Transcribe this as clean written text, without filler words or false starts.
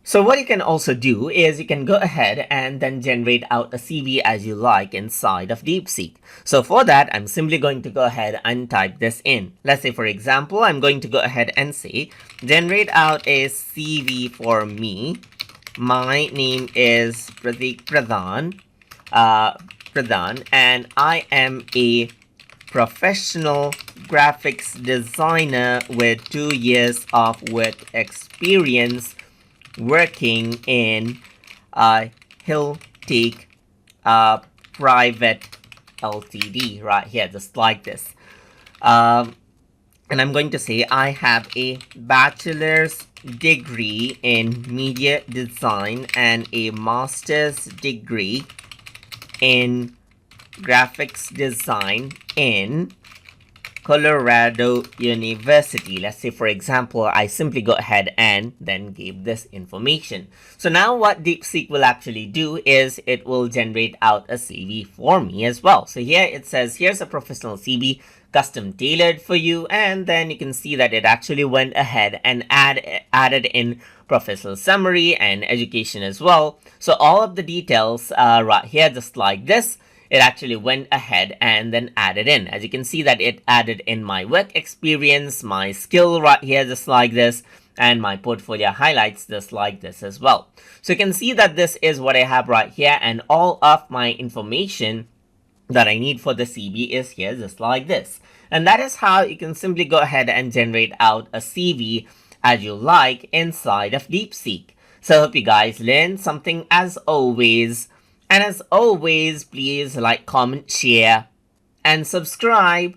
So what you can also do is you can go ahead and then generate out a CV as you like inside of DeepSeek. So for that, I'm simply going to go ahead and type this in. Let's say, for example, I'm going to go ahead and say, generate out a CV for me. My name is Pratik Pradhan, and I am a professional graphics designer with 2 years of work experience working in Hill Take Private Ltd. Right here, just like this. And I'm going to say I have a bachelor's degree in media design and a master's degree in graphics design in Colorado University. Let's say, for example, I simply go ahead and then give this information. So now what DeepSeek will actually do is it will generate out a CV for me as well. So here it says, here's a professional CV custom tailored for you. And then you can see that it actually went ahead and added in professional summary and education as well. So all of the details right here, just like this, it actually went ahead and then added in. As you can see that it added in my work experience, my skill right here, just like this, and my portfolio highlights just like this as well. So you can see that this is what I have right here, and all of my information that I need for the CV is here just like this. And that is how you can simply go ahead and generate out a CV as you like inside of DeepSeek. So I hope you guys learned something as always. And as always, please like, comment, share, and subscribe.